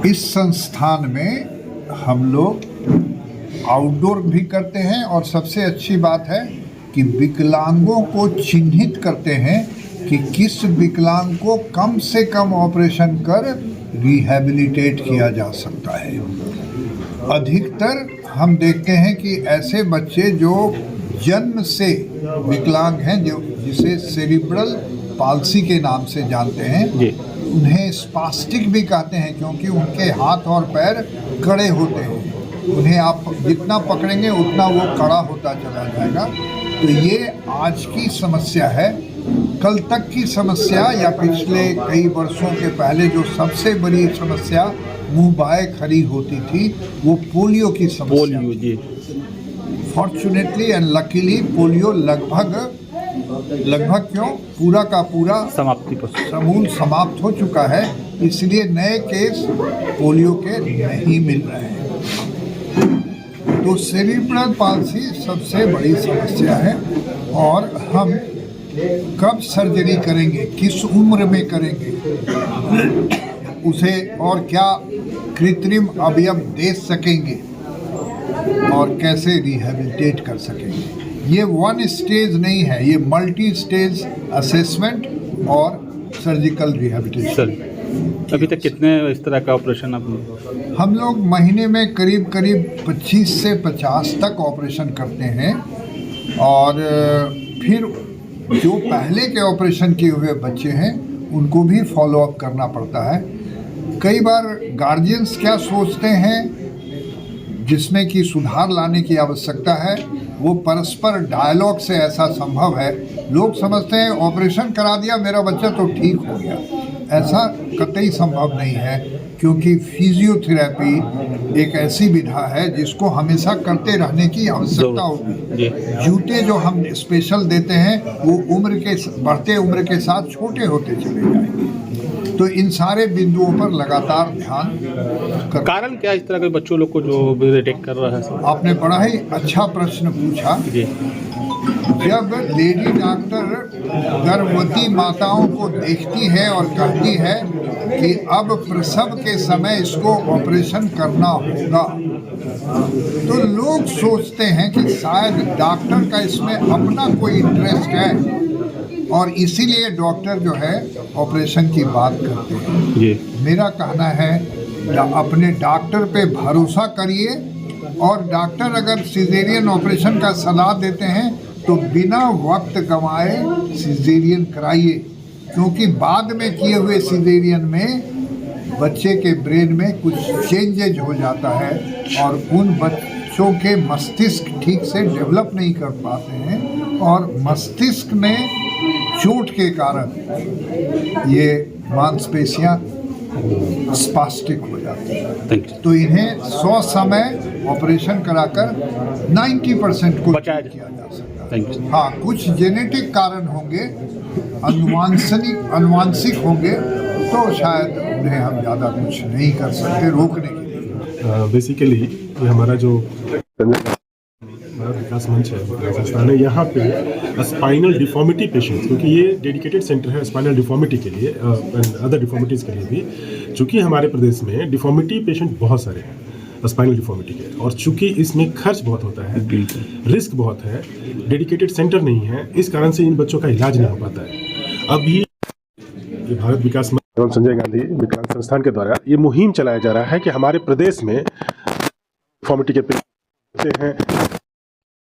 इस संस्थान में हम लोग आउटडोर भी करते हैं और सबसे अच्छी बात है कि विकलांगों को चिन्हित करते हैं कि किस विकलांग को कम से कम ऑपरेशन कर रिहैबिलिटेट किया जा सकता है। अधिकतर हम देखते हैं कि ऐसे बच्चे जो जन्म से विकलांग हैं, जो जिसे सेरिब्रल पाल्सी के नाम से जानते हैं, उन्हें स्पास्टिक भी कहते हैं क्योंकि उनके हाथ और पैर कड़े होते हैं। उन्हें आप जितना पकड़ेंगे उतना वो कड़ा होता चला जाएगा। तो ये आज की समस्या है। कल तक की समस्या या पिछले कई वर्षों के पहले जो सबसे बड़ी समस्या मुंह बाएं खड़ी होती थी वो पोलियो की समस्या थी। फॉर्चुनेटली एंड लकीली पोलियो लगभग क्यों पूरा का पूरा समूल समाप्त हो चुका है, इसलिए नए केस पोलियो के नहीं मिल रहे हैं। तो सेरिब्रल पाल्सी सबसे बड़ी समस्या है और हम कब सर्जरी करेंगे, किस उम्र में करेंगे, उसे और क्या कृत्रिम अवयव दे सकेंगे और कैसे रिहैबिलिटेट कर सकेंगे। ये वन स्टेज नहीं है, ये मल्टी स्टेज असेसमेंट और सर्जिकल रिहैबिलिटेशन। अभी तक कितने इस तरह का ऑपरेशन आपने? हम लोग महीने में करीब 25 से 50 तक ऑपरेशन करते हैं और फिर जो पहले के ऑपरेशन किए हुए बच्चे हैं उनको भी फॉलो अप करना पड़ता है। कई बार गार्जियंस क्या सोचते हैं जिसमें कि सुधार लाने की आवश्यकता है, वो परस्पर डायलॉग से ऐसा संभव है। लोग समझते हैं ऑपरेशन करा दिया मेरा बच्चा तो ठीक हो गया, ऐसा कतई संभव नहीं है क्योंकि फिजियोथेरेपी एक ऐसी विधा है जिसको हमेशा करते रहने की आवश्यकता होगी। जूते जो हम स्पेशल देते हैं वो बढ़ते उम्र के साथ छोटे होते चले जाएंगे। तो इन सारे बिंदुओं पर लगातार ध्यान कारण क्या इस तरह के बच्चों लोग को जो डिटेक्ट कर रहा है? आपने बड़ा ही अच्छा प्रश्न पूछा। जब लेडी डॉक्टर गर्भवती माताओं को देखती है और कहती है कि अब प्रसव के समय इसको ऑपरेशन करना होगा, तो लोग सोचते हैं कि शायद डॉक्टर का इसमें अपना कोई इंटरेस्ट है और इसीलिए डॉक्टर जो है ऑपरेशन की बात करते हैं। मेरा कहना है अपने डॉक्टर पे भरोसा करिए और डॉक्टर अगर सिजेरियन ऑपरेशन का सलाह देते हैं तो बिना वक्त गंवाए सिजेरियन कराइए, क्योंकि बाद में किए हुए सिजेरियन में बच्चे के ब्रेन में कुछ चेंजेज हो जाता है और उन बच्चों के मस्तिष्क ठीक से डेवलप नहीं कर पाते हैं और मस्तिष्क में चोट के कारण ये मांसपेशियां स्पास्टिक हो जाती है। तो इन्हें 100 समय ऑपरेशन कराकर 90% को बचाया किया जा सकता है। हाँ, कुछ जेनेटिक कारण होंगे, अनुवांशिक होंगे तो शायद उन्हें हम ज़्यादा कुछ नहीं कर सकते रोकने के लिए। बेसिकली ये हमारा जो विकास मंच है संस्थान है, यहाँ पे स्पाइनल डिफॉर्मिटी पेशेंट्स, क्योंकि ये डेडिकेटेड सेंटर है स्पाइनल डिफॉर्मिटी के लिए अदर डिफॉर्मिटीज़ के लिए भी। चूँकि हमारे प्रदेश में डिफॉर्मिटी पेशेंट बहुत सारे हैं स्पाइनल डिफॉर्मिटी के, और चूँकि इसमें खर्च बहुत होता है, रिस्क बहुत है, डेडिकेटेड सेंटर नहीं है, इस कारण से इन बच्चों का इलाज नहीं हो पाता है। अभी ये भारत विकास मंच एवं संजय गांधी विकलांग संस्थान के द्वारा ये मुहिम चलाया जा रहा है कि हमारे प्रदेश में डिफॉर्मिटी के पेशेंट हैं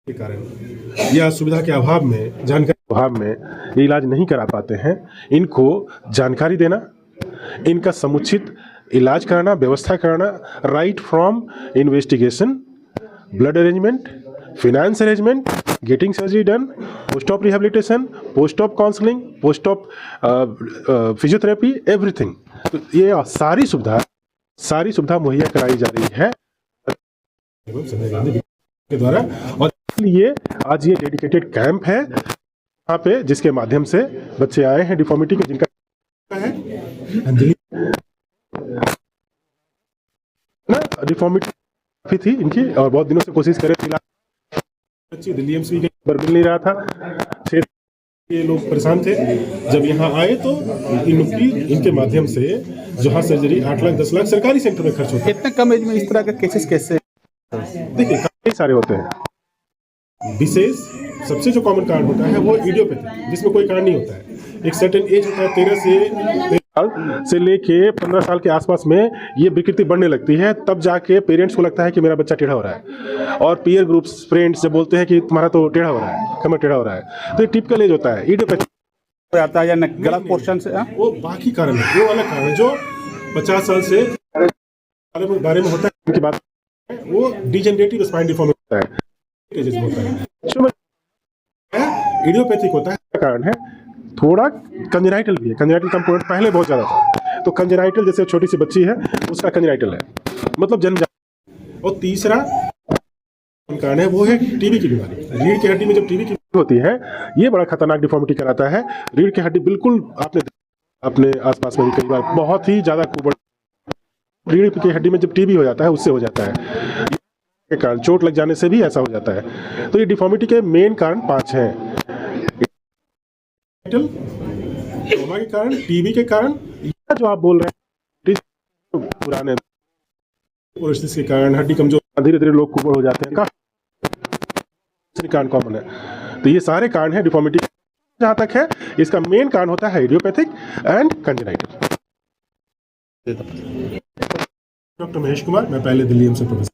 के कारण या सुविधा के अभाव में, जानकारी के अभाव में ये इलाज नहीं करा पाते हैं। इनको जानकारी देना, इनका समुचित इलाज कराना, व्यवस्था कराना, right from investigation, blood arrangement, finance arrangement, getting surgery done, post of rehabilitation, post of counselling, post of physiotherapy, everything. तो ये सारी सुविधा मुहैया कराई जा रही है संजय गांधी के द्वारा। और इसलिए आज ये डेडिकेटेड कैंप है यहाँ पे, जिसके माध्यम से बच्चे आए हैं डिफॉर्मिटी के, जिनका है डिफॉर्मिटी थी इनकी और बहुत दिनों से कोशिश करे, बच्चे दिल्ली एम्स भी मिल नहीं रहा था, ये लोग परेशान थे। जब यहाँ आए तो इनके माध्यम से जहाँ सर्जरी 8 लाख 10 लाख सरकारी सेंटर में खर्च होता है। इतने कम एज में इस तरह के केसेस कैसे? देखिए काफी सारे होते हैं। विशेष सबसे जो कॉमन कारण होता है वो इडियोपैथी, जिसमें कोई कारण नहीं होता है। एक सर्टेन एज होता है 13 साल से लेके 15 साल के आसपास में ये विकृति बढ़ने लगती है। तब जाके पेरेंट्स को लगता है कि मेरा बच्चा टेढ़ा हो रहा है, और पीयर ग्रुप्स फ्रेंड्स जब बोलते हैं कि तुम्हारा तो टेढ़ा हो रहा है, कमर टेढ़ा हो रहा है, तो ये टिपिकल एज होता है इडियोपैथी आता है या गलत पोर्शन से? वो बाकी कारण है, वो अलग कारण है जो 50 साल से बारे में होता है। उनकी बात वो डिजेनरेटिव स्पाइन डिफॉर्मिटी होता है, इडियोपैथिक होता है। कारण है थोड़ा कंजेनाइटल भी है। कंजेनाइटल कंपोनेंट पहले बहुत ज़्यादा था, तो कंजेनाइटल जैसे छोटी सी बच्ची है उसका कंजेनाइटल है, मतलब जन्मजात। और तीसरा कारण है वो है टीबी की बीमारी। रीढ़ की हड्डी में जब टीबी की होती है, ये बड़ा खतरनाक डिफॉर्मिटी कराता है। रीढ़ की हड्डी बिल्कुल आपने अपने आसपास में भी कई बार बहुत ही ज़्यादा कुबड़, रीढ़ की हड्डी में जब टीबी हो जाता है उससे हो जाता है। के कारण चोट लग जाने से भी ऐसा हो जाता है। तो ये डिफॉर्मिटी के मेन कारण 5 हैं। ट्रॉमा के कारण, टीबी के कारण, या जो आप बोल रहे हैं पुराने परिस्थिति के कारण, हड्डी कमजोर, धीरे धीरे लोग कुबड़ हो जाते हैं, काफी कारण कॉमन है। तो ये सारे कारण हैं डिफॉर्मिटी। जहाँ तक है इसका मेन कारण होता है idiopathic and congenital. Doctor Mahesh Kumar, मैं पहले दिल्ली एम्स से प्रोफेसर